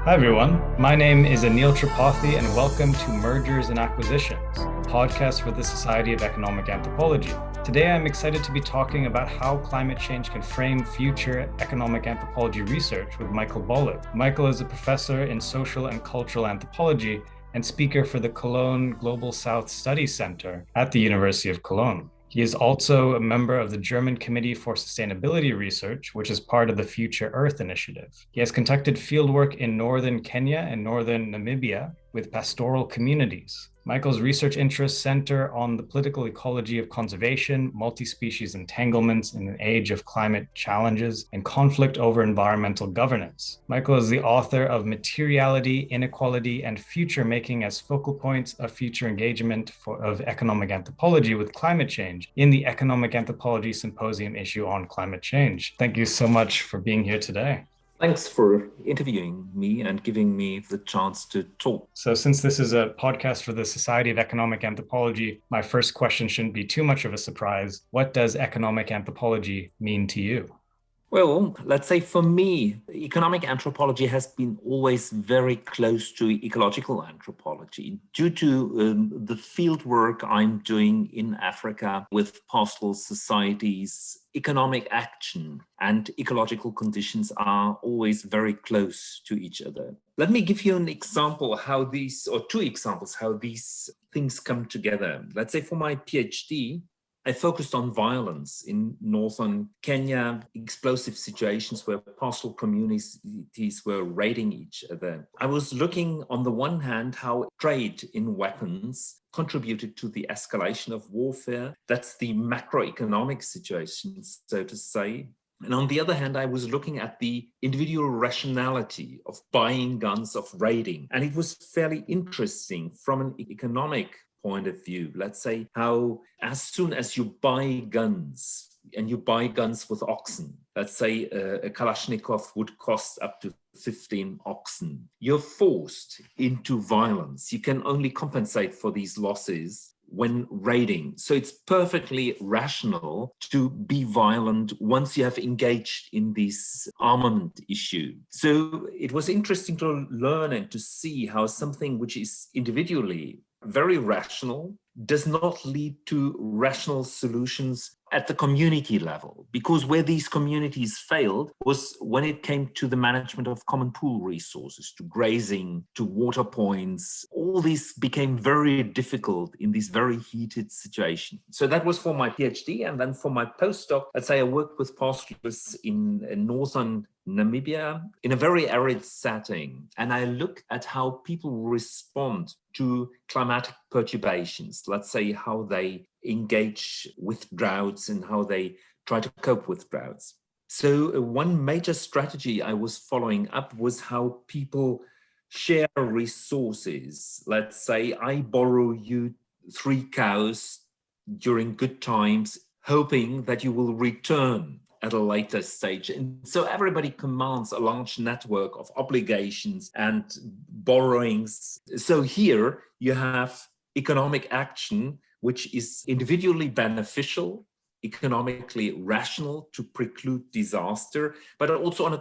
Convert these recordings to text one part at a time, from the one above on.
Hi, everyone. My name is Aneil and welcome to Mergers and Acquisitions, a podcast for the Society of Economic Anthropology. Today, I'm excited to be talking about how climate change can frame future economic anthropology research with Michael Bollig. Michael is a professor in social and cultural anthropology and speaker for the Cologne Global South Studies Center at the University of Cologne. He is also a member of the German Committee for Sustainability Research, which is part of the Future Earth Initiative. He has conducted fieldwork in northern Kenya and northern Namibia with pastoral communities. Michael's research interests center on the political ecology of conservation, multi-species entanglements in an age of climate challenges, and conflict over environmental governance. Michael is the author of Materiality, Inequality, and Future Making as focal points of future engagement of economic anthropology with climate change in the Economic Anthropology Symposium issue on climate change. Thank you so much for being here today. Thanks for interviewing me and giving me the chance to talk. So since this is a podcast for the Society of Economic Anthropology, my first question shouldn't be too much of a surprise. What does economic anthropology mean to you? Well, let's say for me, economic anthropology has been always very close to ecological anthropology due to the field work I'm doing in Africa with pastoral societies. Economic action and ecological conditions are always very close to each other. Let me give you an example how these, or two examples, how these things come together. Let's say for my PhD, I focused on violence in northern Kenya, explosive situations where pastoral communities were raiding each other. I was looking on the one hand how trade in weapons contributed to the escalation of warfare. That's the macroeconomic situation, so to say. And on the other hand, I was looking at the individual rationality of buying guns, of raiding. And it was fairly interesting from an economic point of view. Let's say how as soon as you buy guns, and you buy guns with oxen, let's say a Kalashnikov would cost up to 15 oxen, you're forced into violence. You can only compensate for these losses when raiding. So it's perfectly rational to be violent once you have engaged in this armament issue. So it was interesting to learn and to see how something which is individually very rational does not lead to rational solutions at the community level, because where these communities failed was when it came to the management of common pool resources, to grazing, to water points. All this became very difficult in this very heated situation. So that was for my PhD. And then for my postdoc, let's say I worked with pastoralists in northern Namibia in a very arid setting. And I look at how people respond to climatic perturbations, let's say how they engage with droughts and how they try to cope with droughts. So one major strategy I was following up was how people share resources. Let's say I borrow you 3 cows during good times, hoping that you will return at a later stage. And so everybody commands a large network of obligations and borrowings. So here you have economic action, which is individually beneficial, economically rational to preclude disaster, but also on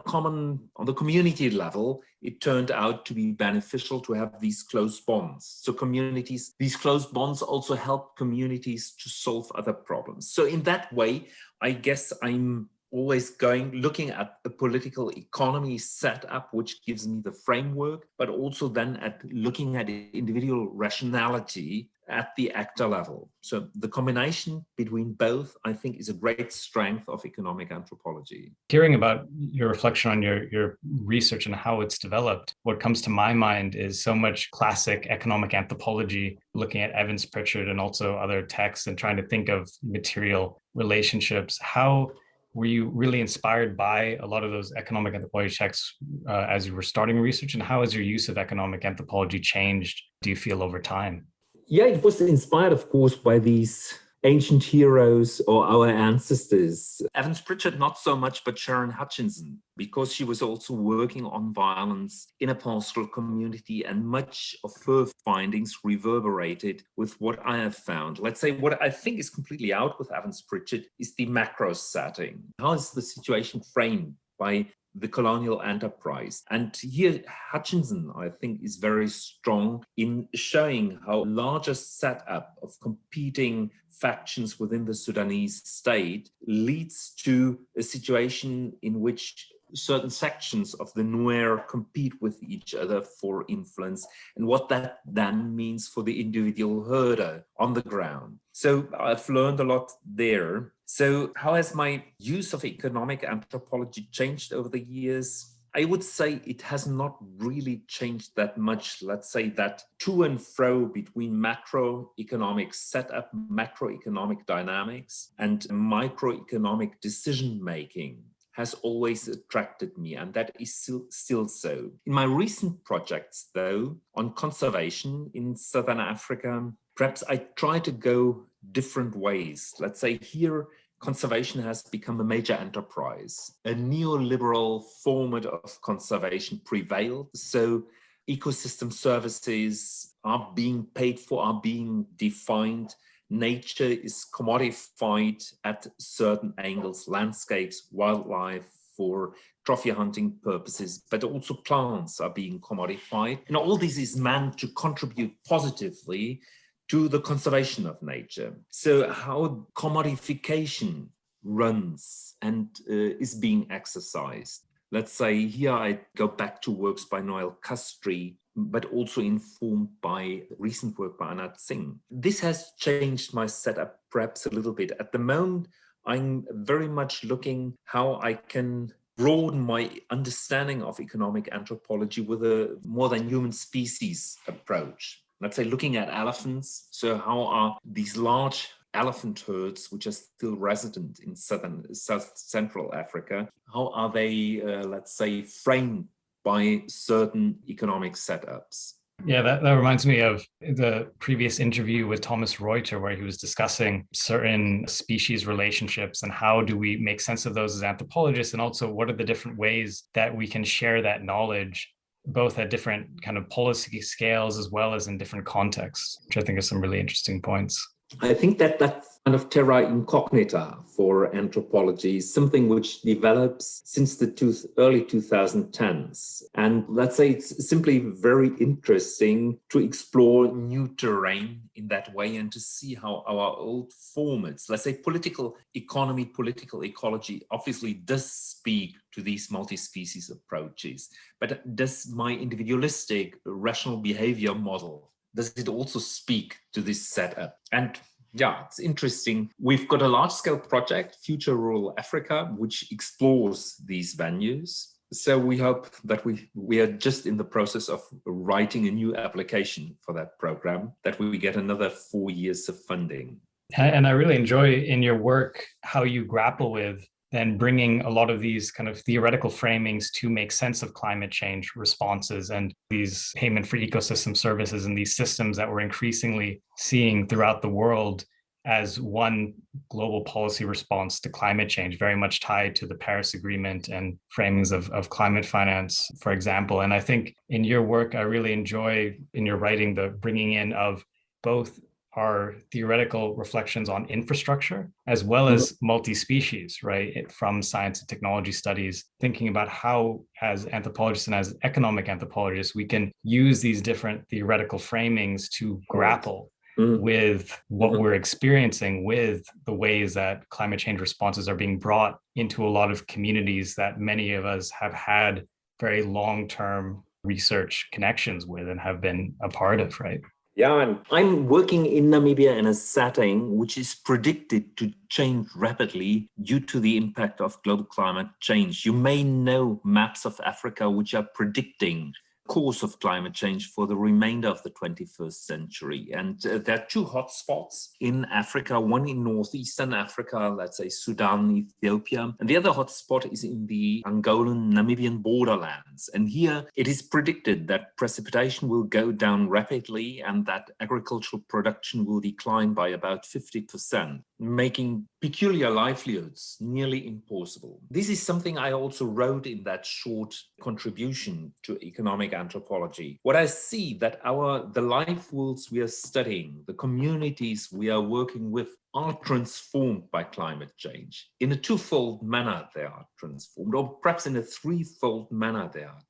the community level, it turned out to be beneficial to have these close bonds. So communities, these close bonds also help communities to solve other problems. So in that way, I guess I'm always looking at a political economy setup, which gives me the framework, but also then at looking at individual rationality at the actor level. So the combination between both, I think, is a great strength of economic anthropology. Hearing about your reflection on your research and how it's developed, what comes to my mind is so much classic economic anthropology, looking at Evans Pritchard and also other texts and trying to think of material relationships. How were you really inspired by a lot of those economic anthropology texts as you were starting research? And how has your use of economic anthropology changed, do you feel, over time? Yeah, it was inspired, of course, by these ancient heroes or our ancestors. Evans Pritchard, not so much, but Sharon Hutchinson, because she was also working on violence in a pastoral community, and much of her findings reverberated with what I have found. Let's say what I think is completely out with Evans Pritchard is the macro setting. How is the situation framed by the colonial enterprise. And here Hutchinson, I think, is very strong in showing how larger setup of competing factions within the Sudanese state leads to a situation in which certain sections of the Nuer compete with each other for influence, and what that then means for the individual herder on the ground. So I've learned a lot there. So how has my use of economic anthropology changed over the years? I would say it has not really changed that much. Let's say that to and fro between macroeconomic setup, macroeconomic dynamics, and microeconomic decision-making has always attracted me, and that is still so. In my recent projects, though, on conservation in Southern Africa, perhaps I try to go different ways. Let's say here, conservation has become a major enterprise. A neoliberal format of conservation prevailed. So ecosystem services are being paid for, are being defined. Nature is commodified at certain angles, landscapes, wildlife for trophy hunting purposes, but also plants are being commodified. And all this is meant to contribute positively to the conservation of nature. So how commodification runs and is being exercised. Let's say here I go back to works by Noel Custry, but also informed by recent work by Anat Singh. This has changed my setup perhaps a little bit. At the moment, I'm very much looking how I can broaden my understanding of economic anthropology with a more than human species approach. Let's say looking at elephants. So how are these large elephant herds, which are still resident in South Central Africa, how are they, let's say, framed by certain economic setups? Yeah, that reminds me of the previous interview with Thomas Reuter, where he was discussing certain species relationships and how do we make sense of those as anthropologists, and also what are the different ways that we can share that knowledge, both at different kind of policy scales as well as in different contexts, which I think are some really interesting points. I think that that's kind of terra incognita for anthropology, something which develops since the early 2010s. And let's say it's simply very interesting to explore new terrain in that way and to see how our old formats, let's say political economy, political ecology, obviously does speak to these multi-species approaches. But does my individualistic rational behavior model, does it also speak to this setup? And yeah, it's interesting. We've got a large-scale project, Future Rural Africa, which explores these venues. So we hope that we are just in the process of writing a new application for that program, that we get another 4 years of funding. And I really enjoy in your work how you grapple with then bringing a lot of these kind of theoretical framings to make sense of climate change responses and these payment for ecosystem services and these systems that we're increasingly seeing throughout the world as one global policy response to climate change, very much tied to the Paris Agreement and framings of climate finance, for example. And I think in your work, I really enjoy in your writing the bringing in of both our theoretical reflections on infrastructure as well as multi-species, right? From science and technology studies, thinking about how, as anthropologists and as economic anthropologists, we can use these different theoretical framings to grapple with what we're experiencing, with the ways that climate change responses are being brought into a lot of communities that many of us have had very long-term research connections with and have been a part of, right? Yeah, and I'm working in Namibia in a setting which is predicted to change rapidly due to the impact of global climate change. You may know maps of Africa which are predicting course of climate change for the remainder of the 21st century. And there are two hotspots in Africa, one in northeastern Africa, let's say Sudan, Ethiopia, and the other hotspot is in the Angolan-Namibian borderlands. And here it is predicted that precipitation will go down rapidly and that agricultural production will decline by about 50%, making peculiar livelihoods nearly impossible. This is something I also wrote in that short contribution to economic anthropology. What I see that the life worlds we are studying, the communities we are working with are transformed by climate change. In a twofold manner they are transformed, or perhaps in a threefold manner they are.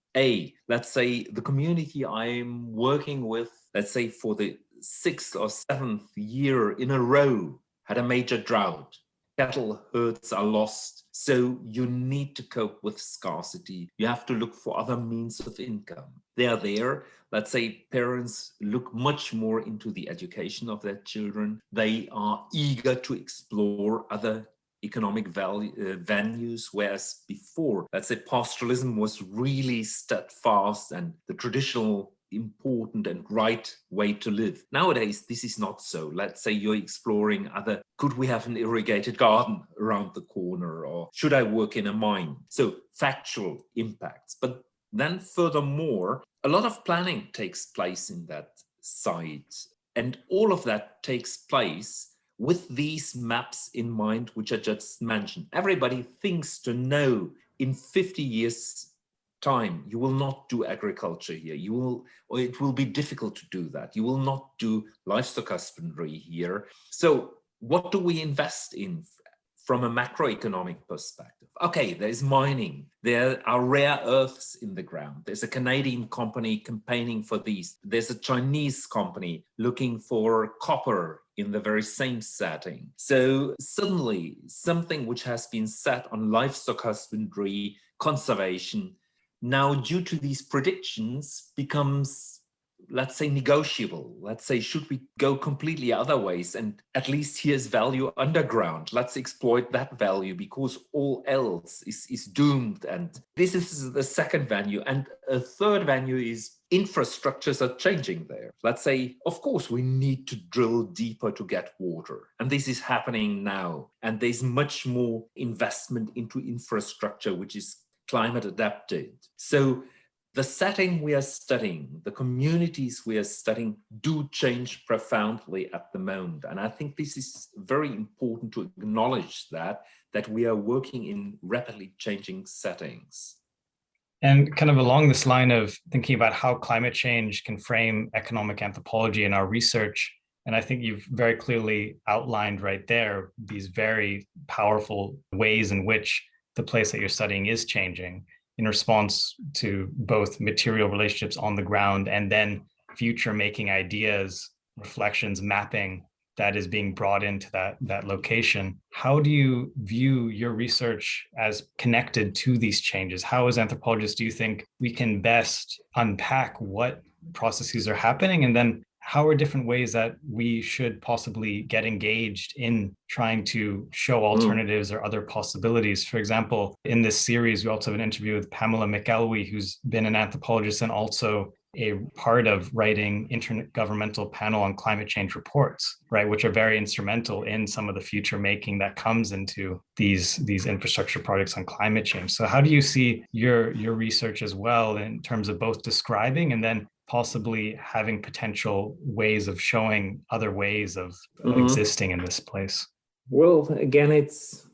Let's say the community I'm working with, let's say for the 6th or 7th year in a row, had a major drought. Cattle herds are lost, so you need to cope with scarcity. You have to look for other means of income. They are there. Let's say parents look much more into the education of their children. They are eager to explore other economic venues, whereas before, let's say pastoralism was really steadfast and the traditional important and right way to live. Nowadays, this is not so. Let's say you're exploring could we have an irrigated garden around the corner, or should I work in a mine? So factual impacts. But then furthermore, a lot of planning takes place in that site. And all of that takes place with these maps in mind, which I just mentioned. Everybody thinks to know in 50 years time, you will not do agriculture here. Or it will be difficult to do that. You will not do livestock husbandry here. So what do we invest in from a macroeconomic perspective? Okay, there's mining. There are rare earths in the ground. There's a Canadian company campaigning for these. There's a Chinese company looking for copper in the very same setting. So suddenly something which has been set on livestock husbandry, conservation, now due to these predictions becomes, let's say, negotiable. Let's say, should we go completely other ways? And at least here's value underground. Let's exploit that value because all else is doomed. And this is the second value. And a third value is infrastructures are changing there. Let's say, of course, we need to drill deeper to get water. And this is happening now. And there's much more investment into infrastructure, which is climate adapted. So the setting we are studying, the communities we are studying do change profoundly at the moment. And I think this is very important to acknowledge that we are working in rapidly changing settings. And kind of along this line of thinking about how climate change can frame economic anthropology in our research, and I think you've very clearly outlined right there these very powerful ways in which the place that you're studying is changing in response to both material relationships on the ground and then future making ideas, reflections, mapping that is being brought into that location. How do you view your research as connected to these changes? How, as anthropologists, do you think we can best unpack what processes are happening? And then how are different ways that we should possibly get engaged in trying to show alternatives or other possibilities? For example, in this series, we also have an interview with Pamela McElwee, who's been an anthropologist and also a part of writing intergovernmental panel on climate change reports, right, which are very instrumental in some of the future making that comes into these infrastructure projects on climate change. So how do you see your research as well in terms of both describing and then possibly having potential ways of showing other ways of existing in this place? Well, again, it's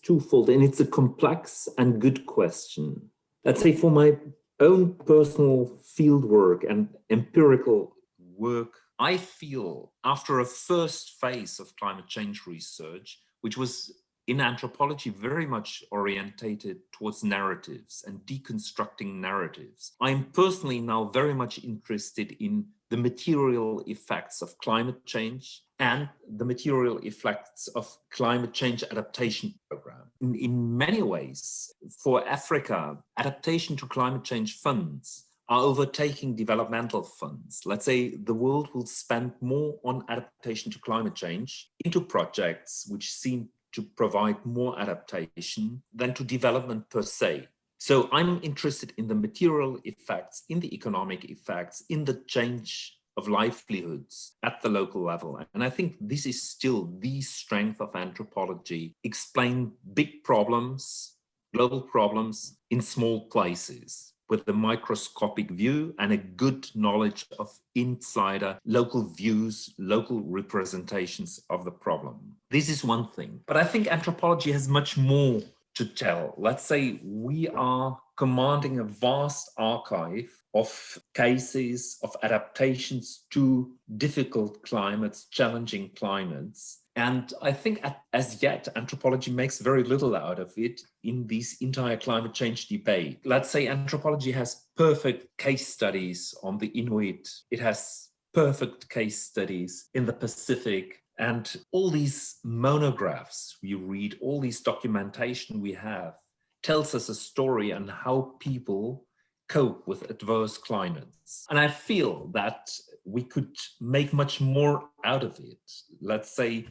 twofold, and it's a complex and good question. Let's say for my own personal field work and empirical work, I feel after a first phase of climate change research, which was in anthropology very much orientated towards narratives and deconstructing narratives, I'm personally now very much interested in the material effects of climate change and the material effects of climate change adaptation program. In many ways, for Africa, adaptation to climate change funds are overtaking developmental funds. Let's say the world will spend more on adaptation to climate change into projects which seem to provide more adaptation than to development per se. So I'm interested in the material effects, in the economic effects, in the change of livelihoods at the local level. And I think this is still the strength of anthropology: explain big problems, global problems in small places. with a microscopic view and a good knowledge of insider local views, local representations of the problem. This is one thing. But I think anthropology has much more to tell. Let's say we are commanding a vast archive of cases of adaptations to difficult climates, challenging climates. And I think as yet, anthropology makes very little out of it in this entire climate change debate. Let's say anthropology has perfect case studies on the Inuit. It has perfect case studies in the Pacific. And all these monographs we read, all these documentation we have, tells us a story on how people cope with adverse climates. And I feel that we could make much more out of it. Let's say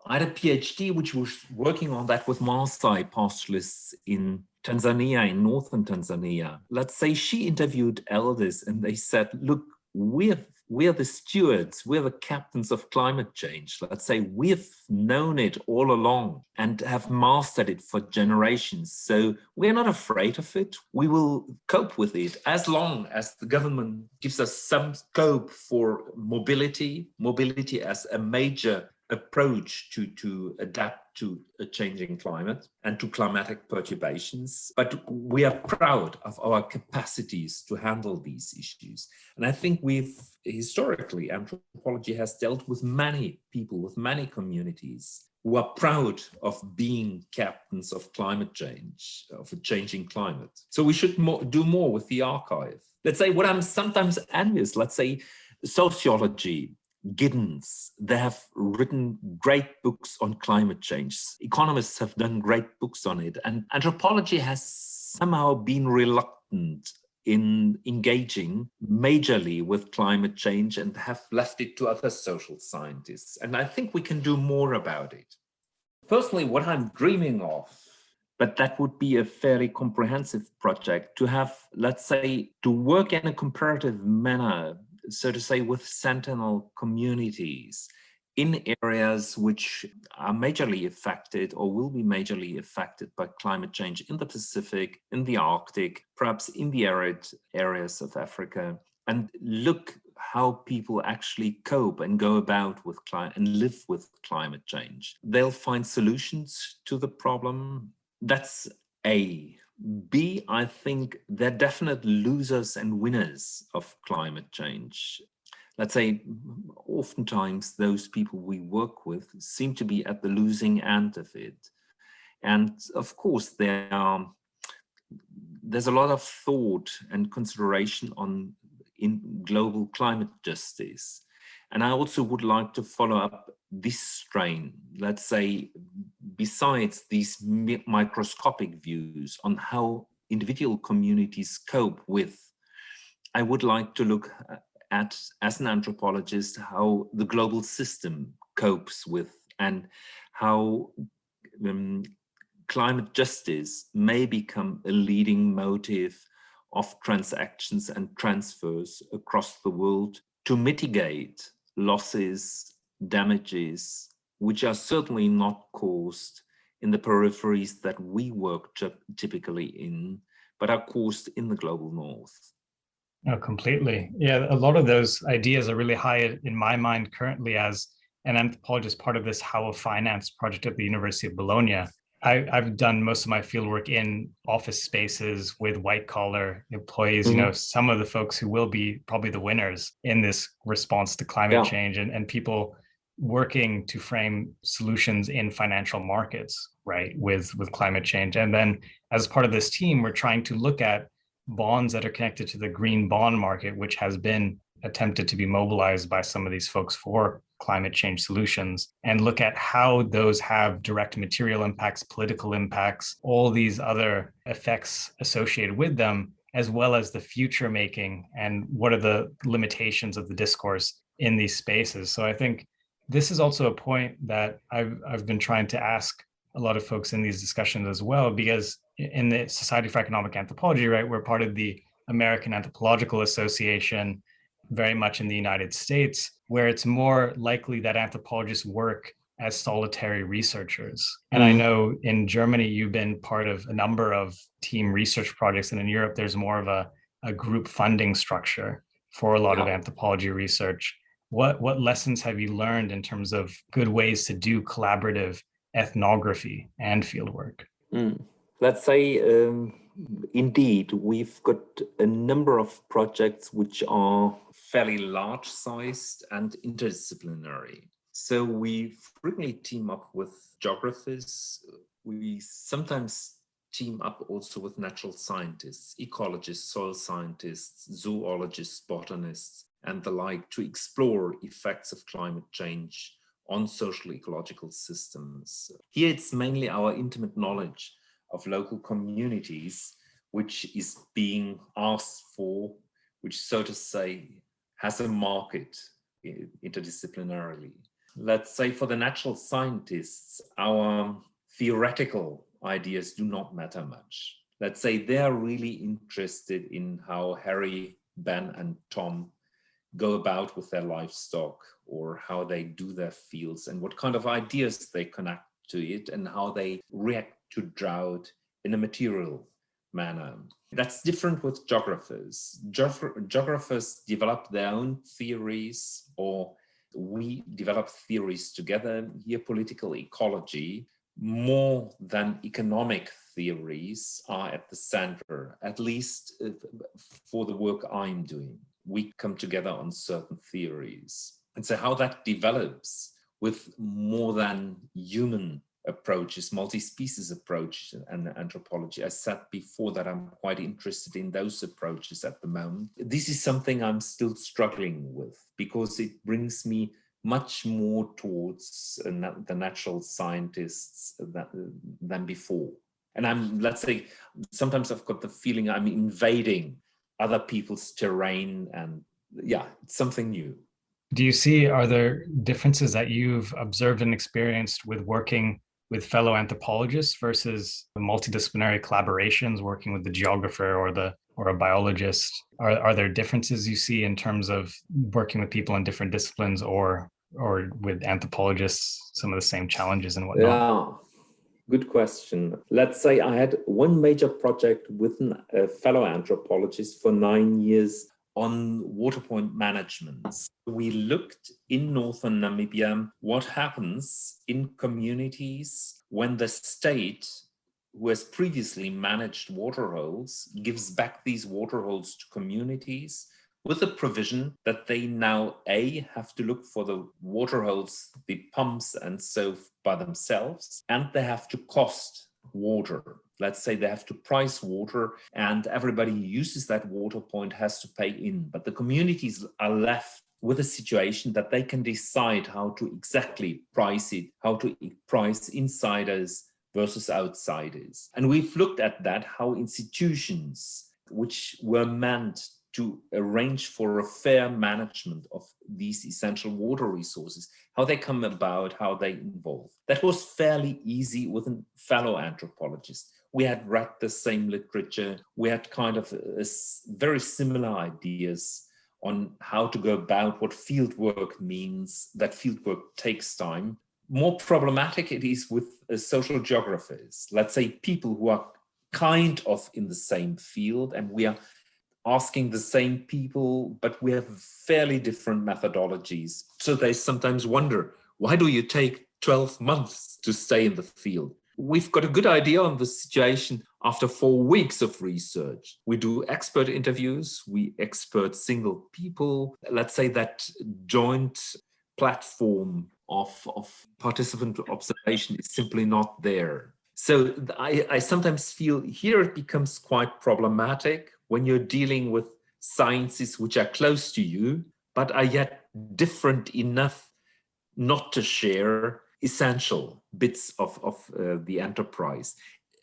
I had a PhD which was working on that with Maasai pastoralists in Tanzania, in northern Tanzania. Let's say she interviewed elders and they said, look, we're the stewards, we're the captains of climate change. Let's say we've known it all along and have mastered it for generations. So we're not afraid of it. We will cope with it as long as the government gives us some scope for mobility as a major approach to adapt to a changing climate and to climatic perturbations. But we are proud of our capacities to handle these issues. And I think historically, anthropology has dealt with many people, with many communities who are proud of being captains of climate change, of a changing climate. So we should do more with the archive. Let's say what I'm sometimes envious, let's say sociology, Giddens, they have written great books on climate change. Economists have done great books on it. And anthropology has somehow been reluctant in engaging majorly with climate change and have left it to other social scientists. And I think we can do more about it. Personally, what I'm dreaming of, but that would be a fairly comprehensive project, to have, let's say, to work in a comparative manner, so to say, with sentinel communities in areas which are majorly affected or will be majorly affected by climate change in the Pacific, in the Arctic, perhaps in the arid areas of Africa, and look how people actually cope and go about with climate and live with climate change. They'll find solutions to the problem. That's A. B, I think they're definite losers and winners of climate change. Let's say, oftentimes those people we work with seem to be at the losing end of it. And of course, there's a lot of thought and consideration in global climate justice. And I also would like to follow up this strain, let's say, besides these microscopic views on how individual communities cope with, I would like to look at, as an anthropologist, how the global system copes with and how climate justice may become a leading motive of transactions and transfers across the world to mitigate losses, damages, which are certainly not caused in the peripheries that we work typically in, but are caused in the global north. No, completely. Yeah, a lot of those ideas are really high in my mind currently as an anthropologist, part of this How of Finance project at the University of Bologna. I've done most of my fieldwork in office spaces with white collar employees, some of the folks who will be probably the winners in this response to climate change and people working to frame solutions in financial markets, right, with climate change. And then as part of this team, we're trying to look at bonds that are connected to the green bond market, which has been attempted to be mobilized by some of these folks for climate change solutions, and look at how those have direct material impacts, political impacts, all these other effects associated with them, as well as the future making and what are the limitations of the discourse in these spaces. So I think this is also a point that I've been trying to ask a lot of folks in these discussions as well, because in the Society for Economic Anthropology, right, we're part of the American Anthropological Association, very much in the United States, where it's more likely that anthropologists work as solitary researchers. And I know in Germany, you've been part of a number of team research projects, and in Europe, there's more of a a group funding structure for a lot of anthropology research. What lessons have you learned in terms of good ways to do collaborative ethnography and fieldwork? Let's say, indeed, we've got a number of projects which are fairly large sized and interdisciplinary. So we frequently team up with geographers. We sometimes team up also with natural scientists, ecologists, soil scientists, zoologists, botanists, and the like, to explore effects of climate change on social ecological systems. Here it's mainly our intimate knowledge of local communities which is being asked for, which, so to say, has a market interdisciplinarily. Let's say for the natural scientists, our theoretical ideas do not matter much. Let's say they're really interested in how Harry, Ben, and Tom go about with their livestock, or how they do their fields, and what kind of ideas they connect to it, and how they react to drought in a material manner. That's different with geographers. Geographers develop their own theories, or we develop theories together. Here, political ecology, more than economic theories, are at the center, at least for the work I'm doing. We come together on certain theories. And so how that develops with more than human approaches, multi-species approach and anthropology. I said before that I'm quite interested in those approaches at the moment. This is something I'm still struggling with, because it brings me much more towards the natural scientists than before. And let's say, sometimes I've got the feeling I'm invading other people's terrain, and it's something new. Do you see, are there differences that you've observed and experienced with working with fellow anthropologists versus the multidisciplinary collaborations, working with the geographer or a biologist? Are there differences you see in terms of working with people in different disciplines, or with anthropologists, some of the same challenges and whatnot? Yeah, good question. Let's say I had one major project with a fellow anthropologist for 9 years on water point management. We looked in northern Namibia what happens in communities when the state, who has previously managed waterholes, gives back these waterholes to communities with the provision that they now have to look for the waterholes, the pumps and so by themselves, and they have to cost water. Let's say they have to price water, and everybody who uses that water point has to pay in. But the communities are left with a situation that they can decide how to exactly price it, how to price insiders versus outsiders. And we've looked at that, how institutions which were meant to arrange for a fair management of these essential water resources, how they come about, how they evolve. That was fairly easy with a fellow anthropologist. We had read the same literature. We had kind of very similar ideas on how to go about what fieldwork means, that fieldwork takes time. More problematic it is with social geographers, let's say people who are kind of in the same field, and we are asking the same people, but we have fairly different methodologies. So they sometimes wonder, why do you take 12 months to stay in the field? We've got a good idea on the situation after 4 weeks of research. We do expert interviews, we expert single people. Let's say that joint platform of participant observation is simply not there. So I sometimes feel here it becomes quite problematic when you're dealing with sciences which are close to you, but are yet different enough not to share essential bits of the enterprise.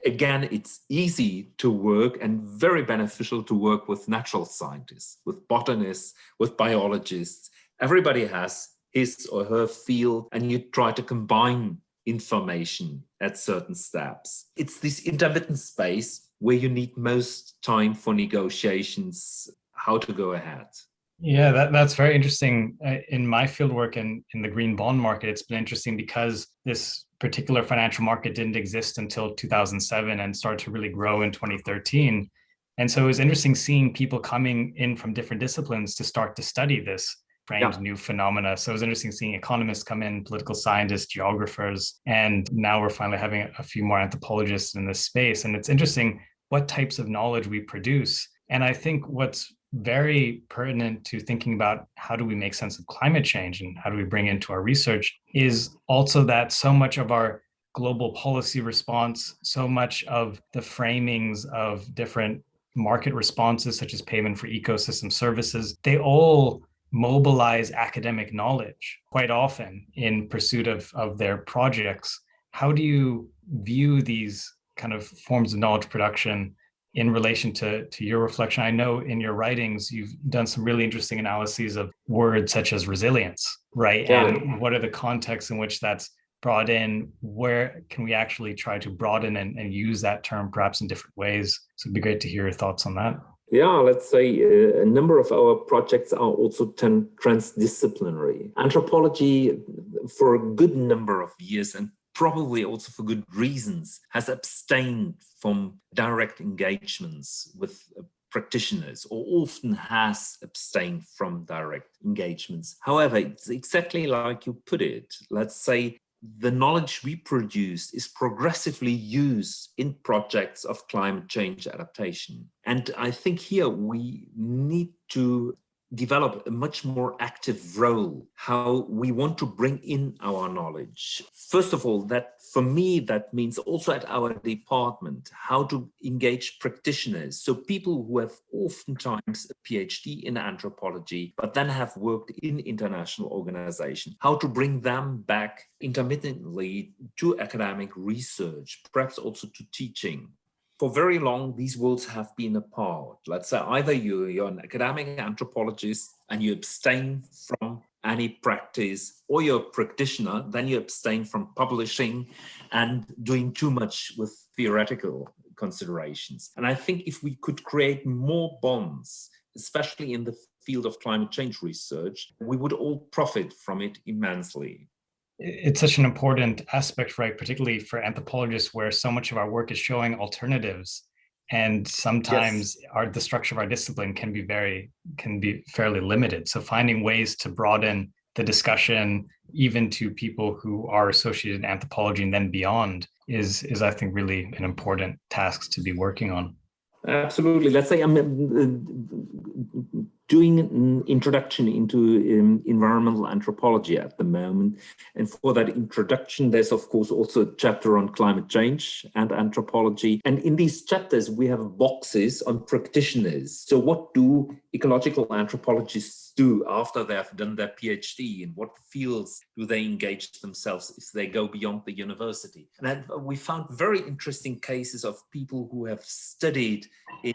Again, it's easy to work and very beneficial to work with natural scientists, with botanists, with biologists. Everybody has his or her field, and you try to combine information at certain steps. It's this intermittent space where you need most time for negotiations, how to go ahead. Yeah, that's very interesting. In my fieldwork in the green bond market, it's been interesting because this particular financial market didn't exist until 2007 and started to really grow in 2013. And so it was interesting seeing people coming in from different disciplines to start to study this framed new phenomena. So it was interesting seeing economists come in, political scientists, geographers, and now we're finally having a few more anthropologists in this space. And it's interesting what types of knowledge we produce. And I think what's very pertinent to thinking about how do we make sense of climate change and how do we bring into our research is also that so much of our global policy response, so much of the framings of different market responses, such as payment for ecosystem services, they all mobilize academic knowledge quite often in pursuit of their projects. How do you view these kind of forms of knowledge production in relation to your reflection? I know in your writings, you've done some really interesting analyses of words such as resilience, right? Yeah. And what are the contexts in which that's brought in? Where can we actually try to broaden and use that term perhaps in different ways? So it'd be great to hear your thoughts on that. Yeah, let's say a number of our projects are also transdisciplinary. Anthropology, for a good number of years, and probably also for good reasons, has abstained from direct engagements with practitioners, or often has abstained from direct engagements. However, it's exactly like you put it. Let's say the knowledge we produce is progressively used in projects of climate change adaptation. And I think here we need to develop a much more active role, how we want to bring in our knowledge. First of all, that for me, that means also at our department, how to engage practitioners. So people who have oftentimes a PhD in anthropology, but then have worked in international organizations, how to bring them back intermittently to academic research, perhaps also to teaching. For very long, these worlds have been apart. Let's say either you're an academic anthropologist and you abstain from any practice, or you're a practitioner, then you abstain from publishing and doing too much with theoretical considerations. And I think if we could create more bonds, especially in the field of climate change research, we would all profit from it immensely. It's such an important aspect, right? Particularly for anthropologists, where so much of our work is showing alternatives, and sometimes the structure of our discipline can be fairly limited. So finding ways to broaden the discussion, even to people who are associated in anthropology and then beyond, is I think really an important task to be working on. Absolutely. Let's say I'm doing an introduction into environmental anthropology at the moment. And for that introduction, there's of course also a chapter on climate change and anthropology. And in these chapters, we have boxes on practitioners. So what do ecological anthropologists do after they have done their PhD? In what fields do they engage themselves if they go beyond the university? And we found very interesting cases of people who have studied in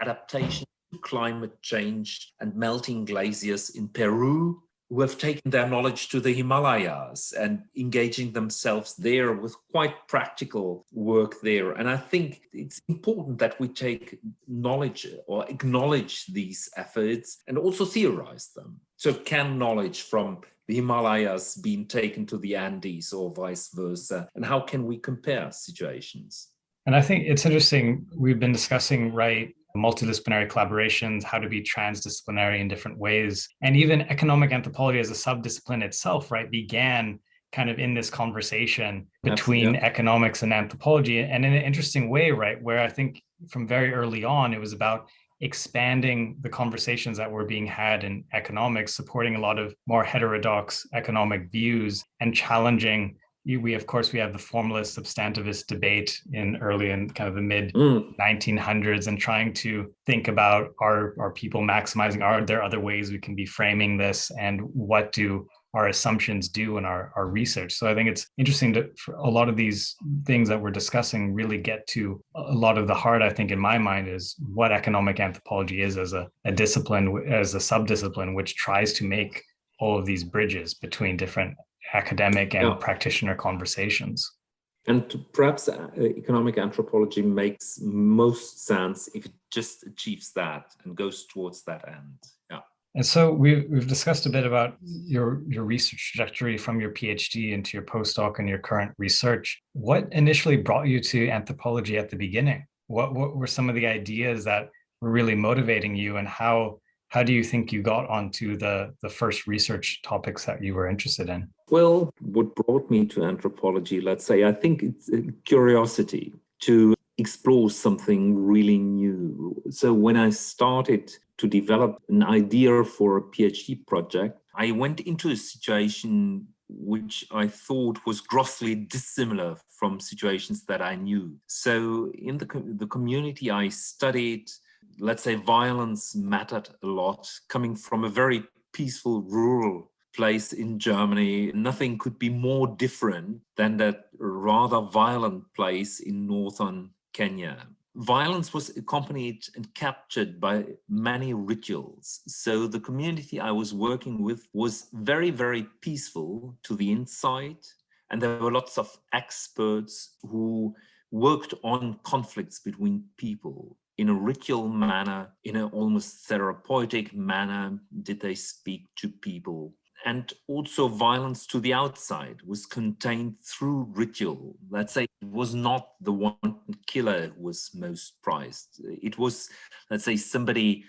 adaptation, climate change and melting glaciers in Peru, who have taken their knowledge to the Himalayas and engaging themselves there with quite practical work there. And I think it's important that we take knowledge or acknowledge these efforts and also theorize them. So can knowledge from the Himalayas being taken to the Andes or vice versa? And how can we compare situations? And I think it's interesting, we've been discussing, right, multidisciplinary collaborations, how to be transdisciplinary in different ways. And even economic anthropology as a subdiscipline itself, right, began kind of in this conversation between economics and anthropology. And in an interesting way, right, where I think from very early on, it was about expanding the conversations that were being had in economics, supporting a lot of more heterodox economic views and challenging. We have the formalist substantivist debate in kind of the mid 1900s, and trying to think about are people maximizing, are there other ways we can be framing this, and what do our assumptions do in our research. So I think it's interesting for a lot of these things that we're discussing really get to a lot of the heart, I think, in my mind, is what economic anthropology is as a discipline, as a subdiscipline, which tries to make all of these bridges between different academic and practitioner conversations. And perhaps economic anthropology makes most sense if it just achieves that and goes towards that end. Yeah. And so we've discussed a bit about your research trajectory from your PhD into your postdoc and your current research. What initially brought you to anthropology at the beginning? What were some of the ideas that were really motivating you, and how do you think you got onto the first research topics that you were interested in? Well, what brought me to anthropology, let's say, I think it's curiosity to explore something really new. So when I started to develop an idea for a PhD project, I went into a situation which I thought was grossly dissimilar from situations that I knew. So in the community I studied, let's say, violence mattered a lot. Coming from a very peaceful rural place in Germany, nothing could be more different than that rather violent place in northern Kenya. Violence was accompanied and captured by many rituals. So the community I was working with was very, very peaceful to the inside. And there were lots of experts who worked on conflicts between people in a ritual manner, in an almost therapeutic manner. Did they speak to people? And also violence to the outside was contained through ritual. Let's say it was not the one killer who was most prized. It was, let's say, somebody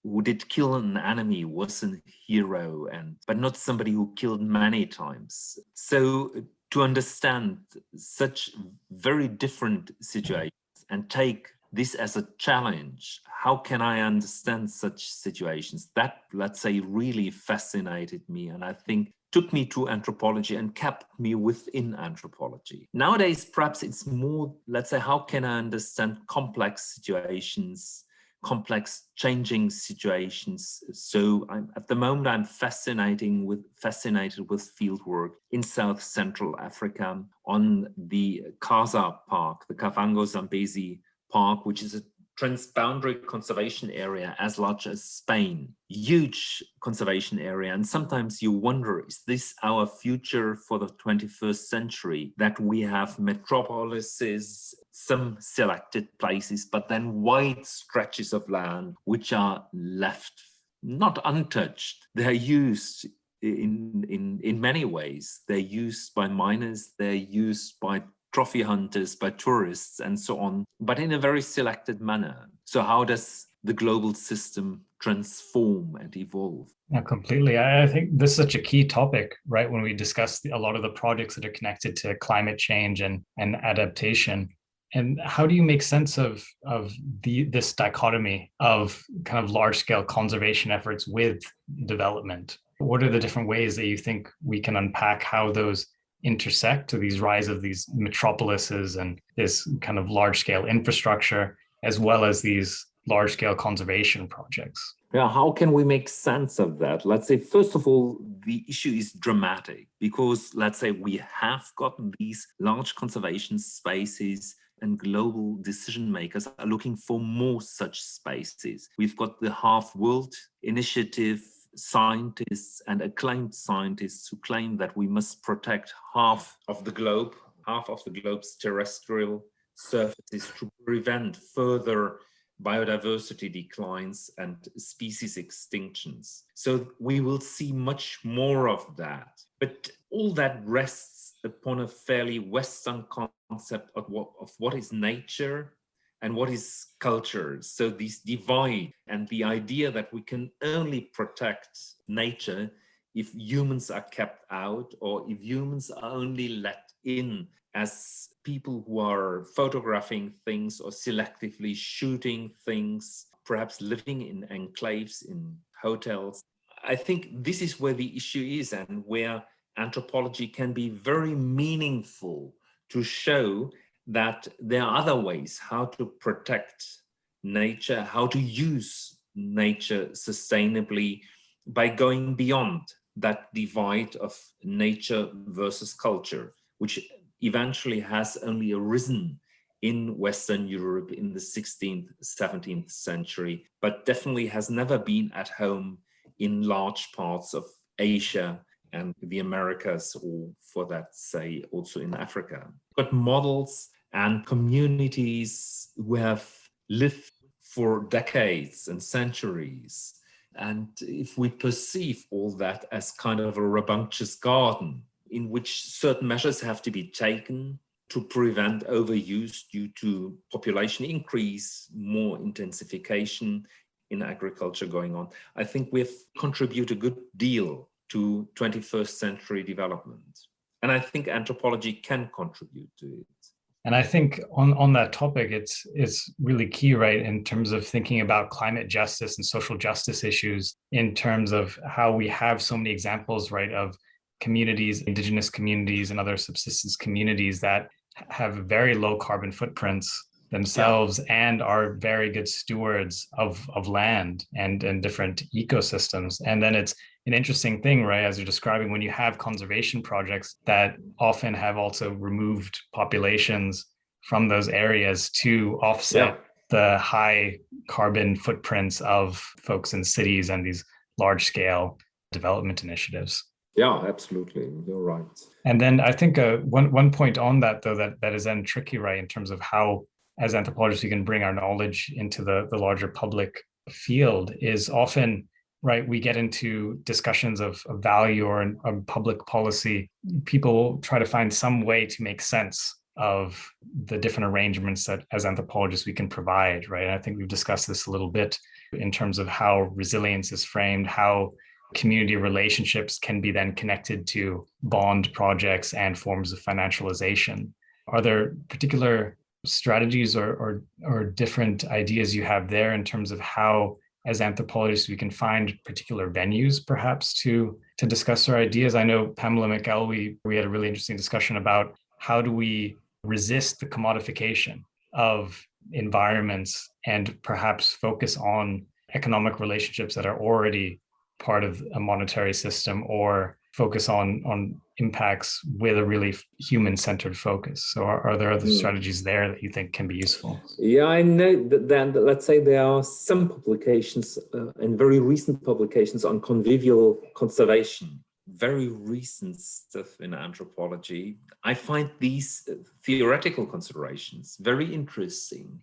who did kill an enemy was a hero, but not somebody who killed many times. So to understand such very different situations and take this as a challenge, how can I understand such situations? That, let's say, really fascinated me, and I think took me to anthropology and kept me within anthropology. Nowadays, perhaps it's more, let's say, how can I understand complex situations, complex changing situations? So at the moment, I'm fascinated with fieldwork in South Central Africa on the Kaza Park, the Kavango Zambezi Park, which is a transboundary conservation area as large as Spain. Huge conservation area. And sometimes you wonder, is this our future for the 21st century? That we have metropolises, some selected places, but then wide stretches of land which are left not untouched. They're used in many ways. They're used by miners, they're used by trophy hunters, by tourists, and so on, but in a very selected manner. So how does the global system transform and evolve? Yeah, completely. I think this is such a key topic, right? When we discuss a lot of the projects that are connected to climate change and adaptation. And how do you make sense of this dichotomy of kind of large scale conservation efforts with development? What are the different ways that you think we can unpack how those intersect to these rise of these metropolises and this kind of large scale infrastructure, as well as these large scale conservation projects? Yeah, how can we make sense of that? Let's say, first of all, the issue is dramatic because, let's say, we have got these large conservation spaces and global decision makers are looking for more such spaces. We've got the Half World Initiative, scientists and acclaimed scientists who claim that we must protect half of the globe's terrestrial surfaces to prevent further biodiversity declines and species extinctions. So we will see much more of that. But all that rests upon a fairly Western concept of what is nature and what is culture. So this divide and the idea that we can only protect nature if humans are kept out, or if humans are only let in as people who are photographing things or selectively shooting things, perhaps living in enclaves in hotels. I think this is where the issue is, and where anthropology can be very meaningful to show that there are other ways how to protect nature, how to use nature sustainably by going beyond that divide of nature versus culture, which eventually has only arisen in Western Europe in the 16th, 17th century, but definitely has never been at home in large parts of Asia and the Americas, or for that, say, also in Africa. But models and communities who have lived for decades and centuries. And if we perceive all that as kind of a rambunctious garden in which certain measures have to be taken, to prevent overuse due to population increase, more intensification in agriculture going on. I think we've contributed a good deal to 21st century development. And I think anthropology can contribute to it. And I think on that topic, it's really key, right, in terms of thinking about climate justice and social justice issues, in terms of how we have so many examples, right, of communities, indigenous communities and other subsistence communities that have very low carbon footprints themselves and are very good stewards of land and different ecosystems. And then it's an interesting thing, right, as you're describing, when you have conservation projects that often have also removed populations from those areas to offset the high carbon footprints of folks in cities and these large scale development initiatives. Yeah, absolutely. You're right. And then I think one point on that, though, that is then tricky, right, in terms of how, as anthropologists, we can bring our knowledge into the larger public field, is often, right, we get into discussions of value or public policy. People try to find some way to make sense of the different arrangements that as anthropologists we can provide, right? And I think we've discussed this a little bit in terms of how resilience is framed, how community relationships can be then connected to bond projects and forms of financialization. Are there particular strategies or different ideas you have there in terms of how, as anthropologists, we can find particular venues perhaps to discuss our ideas? I know Pamela Michael, we had a really interesting discussion about how do we resist the commodification of environments and perhaps focus on economic relationships that are already part of a monetary system, or focus on impacts with a really human-centered focus. So are there other strategies there that you think can be useful? Yeah, I know that let's say there are some publications and very recent publications on convivial conservation, very recent stuff in anthropology. I find these theoretical considerations very interesting.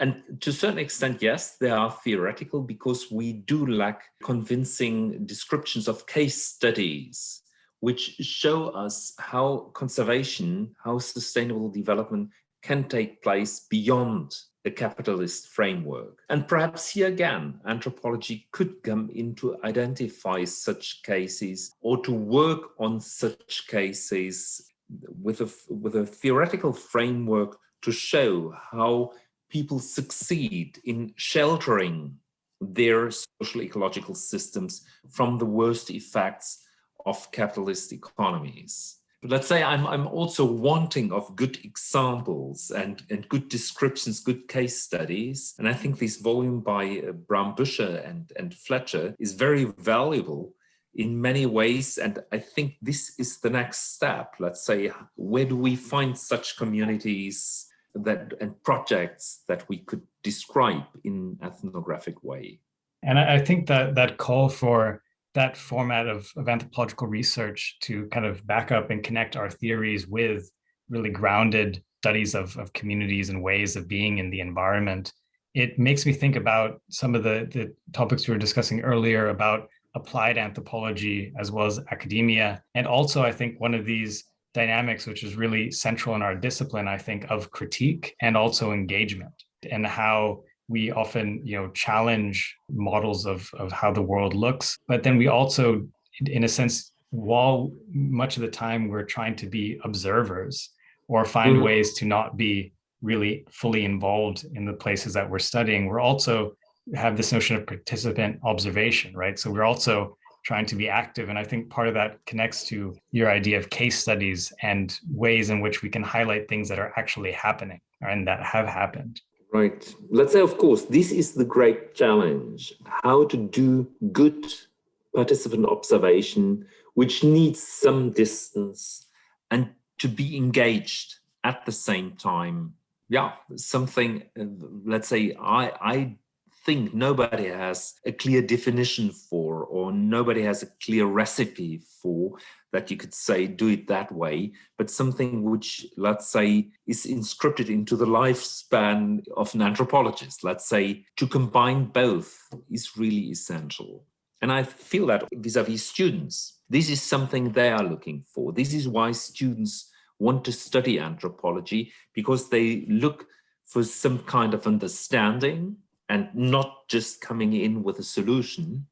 And to a certain extent, yes, they are theoretical because we do lack convincing descriptions of case studies which show us how conservation, how sustainable development can take place beyond the capitalist framework. And perhaps here again, anthropology could come in to identify such cases or to work on such cases with a theoretical framework to show how people succeed in sheltering their social ecological systems from the worst effects of capitalist economies. But let's say I'm also wanting of good examples and good descriptions, good case studies. And I think this volume by Brown-Buscher and Fletcher is very valuable in many ways. And I think this is the next step. Let's say, where do we find such communities and projects that we could describe in ethnographic way? And I think that call for that format of anthropological research to kind of back up and connect our theories with really grounded studies of communities and ways of being in the environment, it makes me think about some of the topics we were discussing earlier about applied anthropology as well as academia. And also, I think one of these dynamics, which is really central in our discipline, I think, of critique and also engagement, and how we often, challenge models of how the world looks. But then we also, in a sense, while much of the time we're trying to be observers or find ways to not be really fully involved in the places that we're studying, we're also have this notion of participant observation, right? So we're also trying to be active. And I think part of that connects to your idea of case studies and ways in which we can highlight things that are actually happening and that have happened. Right. Let's say, of course, this is the great challenge, how to do good participant observation, which needs some distance and to be engaged at the same time. Yeah, something, let's say, I think nobody has a clear definition for, or nobody has a clear recipe for, that you could say, do it that way, but something which, let's say, is inscripted into the lifespan of an anthropologist. Let's say, to combine both is really essential. And I feel that vis-a-vis students, this is something they are looking for. This is why students want to study anthropology because they look for some kind of understanding and not just coming in with a solution.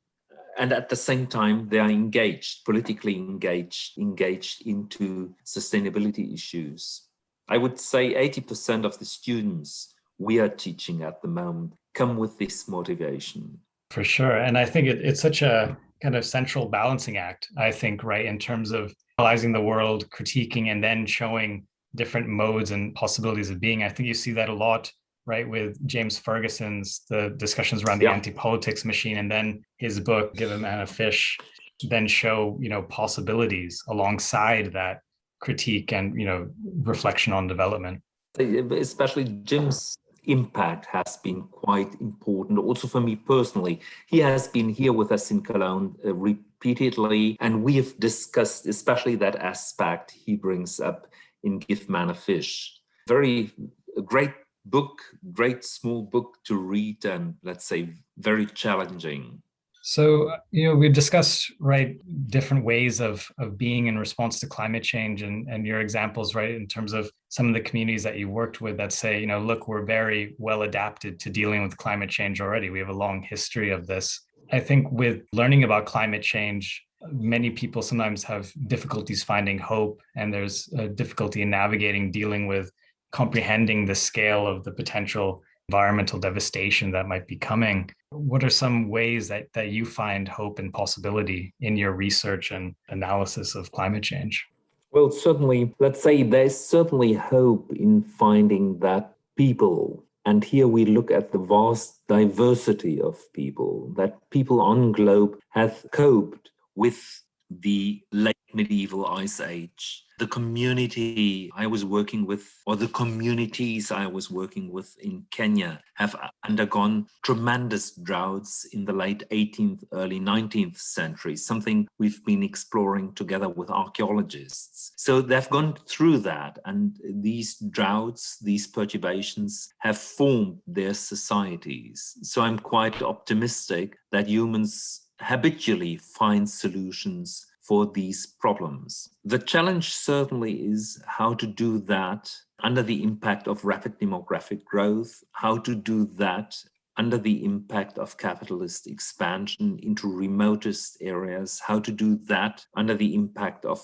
And at the same time, they are engaged, politically engaged into sustainability issues. I would say 80% of the students we are teaching at the moment come with this motivation. For sure. And I think it's such a kind of central balancing act, I think, right, in terms of analyzing the world, critiquing, and then showing different modes and possibilities of being. I think you see that a lot, right, with James Ferguson's, the discussions around the anti-politics machine, and then his book, Give a Man a Fish, then show, possibilities alongside that critique and, reflection on development. Especially Jim's impact has been quite important also for me personally. He has been here with us in Cologne repeatedly, and we have discussed especially that aspect he brings up in Give Man a Fish. Great book, great small book to read, and let's say very challenging. So, we've discussed, right, different ways of being in response to climate change and your examples, right, in terms of some of the communities that you worked with that say, look, we're very well adapted to dealing with climate change already. We have a long history of this. I think with learning about climate change, many people sometimes have difficulties finding hope, and there's a difficulty in navigating, dealing with, comprehending the scale of the potential environmental devastation that might be coming. What are some ways that you find hope and possibility in your research and analysis of climate change? Well, certainly, let's say there's certainly hope in finding that people, and here we look at the vast diversity of people, that people on globe have coped with the late medieval ice age. The community I was working with, or the communities I was working with in Kenya, have undergone tremendous droughts in the late 18th, early 19th century, something we've been exploring together with archaeologists. So they've gone through that, and these droughts, these perturbations have formed their societies. So I'm quite optimistic that humans habitually find solutions for these problems. The challenge certainly is how to do that under the impact of rapid demographic growth, how to do that under the impact of capitalist expansion into remotest areas, how to do that under the impact of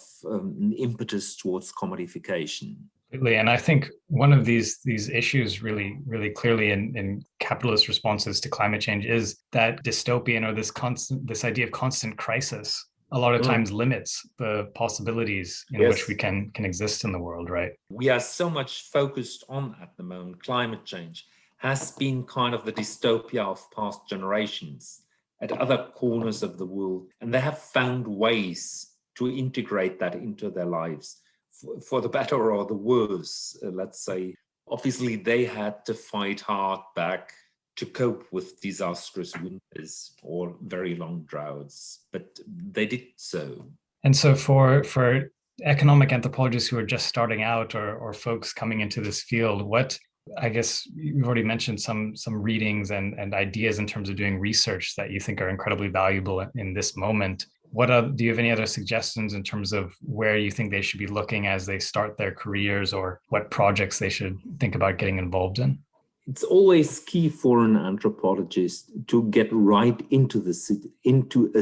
impetus towards commodification. And I think one of these issues really clearly in capitalist responses to climate change is that dystopian, or this idea of constant crisis a lot of times limits the possibilities in which we can exist in the world, right? We are so much focused on at the moment. Climate change has been kind of the dystopia of past generations at other corners of the world, and they have found ways to integrate that into their lives. For the better or the worse, let's say. Obviously, they had to fight hard back to cope with disastrous winters or very long droughts, but they did so. And so for economic anthropologists who are just starting out, or folks coming into this field, I guess you've already mentioned some readings and ideas in terms of doing research that you think are incredibly valuable in this moment. Do you have any other suggestions in terms of where you think they should be looking as they start their careers, or what projects they should think about getting involved in? It's always key for an anthropologist to get right into a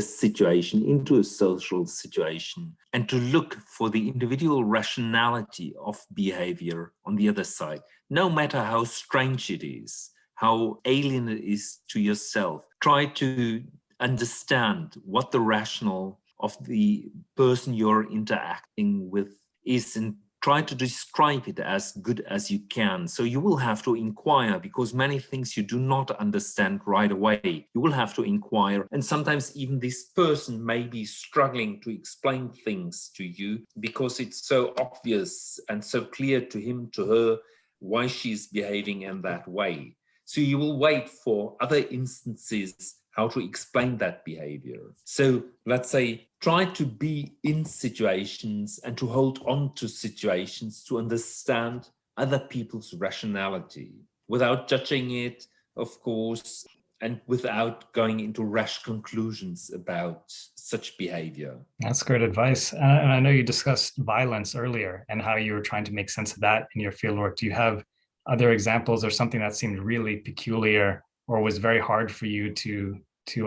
situation, into a social situation, and to look for the individual rationality of behavior on the other side, no matter how strange it is, how alien it is to yourself. Try to understand what the rationale of the person you're interacting with is, and try to describe it as good as you can. So you will have to inquire, because many things you do not understand right away. You will have to inquire, and sometimes even this person may be struggling to explain things to you because it's so obvious and so clear to him, to her, why she's behaving in that way. So you will wait for other instances how to explain that behavior. So let's say, try to be in situations and to hold on to situations to understand other people's rationality without judging it, of course. and without going into rash conclusions about such behavior. That's great advice. And I know you discussed violence earlier and how you were trying to make sense of that in your fieldwork. Do you have other examples or something that seemed really peculiar or was very hard for you to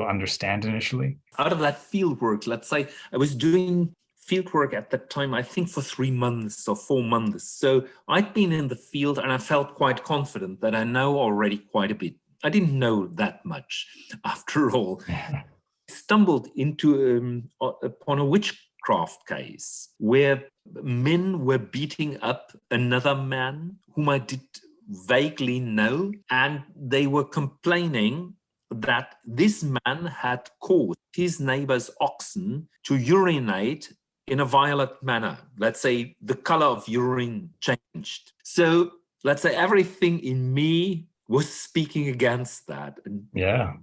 understand initially? Out of that fieldwork, let's say I was doing fieldwork at that time, I think for 3 months or 4 months. So I'd been in the field and I felt quite confident that I know already quite a bit. I didn't know that much after all. Stumbled into upon a witchcraft case where men were beating up another man whom I did vaguely know, and they were complaining that this man had caused his neighbor's oxen to urinate in a violent manner. Let's say the color of urine changed. So let's say everything in me was speaking against that. And yeah.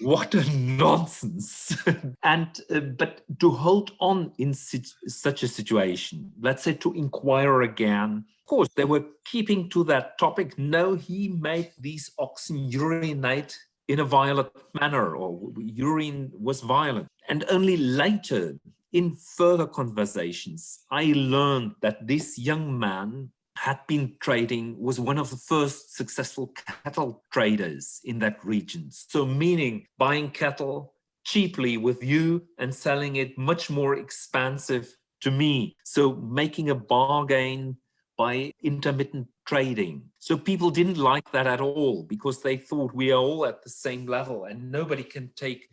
what a nonsense. And but to hold on in such a situation, let's say to inquire again, of course they were keeping to that topic. No, he made these oxen urinate in a violent manner, or urine was violent. And only later, in further conversations, I learned that this young man had been trading, was one of the first successful cattle traders in that region. So meaning buying cattle cheaply with you and selling it much more expensive to me. So making a bargain by intermittent trading. So people didn't like that at all because they thought we are all at the same level and nobody can take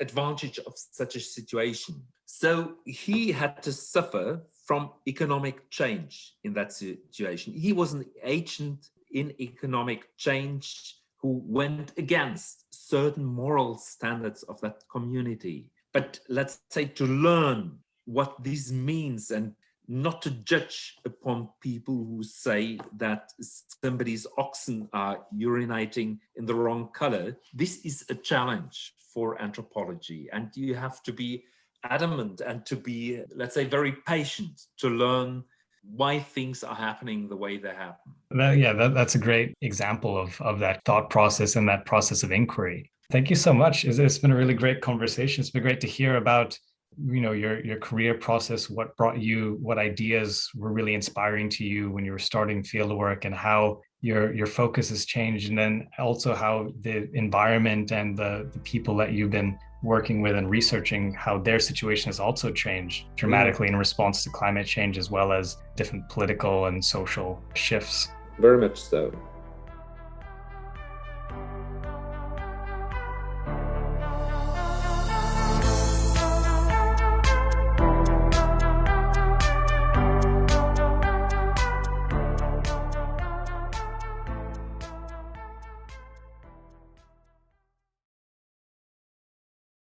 advantage of such a situation. So he had to suffer from economic change in that situation. He was an agent in economic change who went against certain moral standards of that community. But let's say to learn what this means and not to judge upon people who say that somebody's oxen are urinating in the wrong color. This is a challenge for anthropology, and you have to be adamant and to be, let's say, very patient to learn why things are happening the way they happen. That's a great example of that thought process and that process of inquiry. Thank you so much. It's been a really great conversation. It's been great to hear about your career process, what ideas were really inspiring to you when you were starting fieldwork, and how your focus has changed, and then also how the environment and the people that you've been working with and researching, how their situation has also changed dramatically in response to climate change, as well as different political and social shifts. Very much so.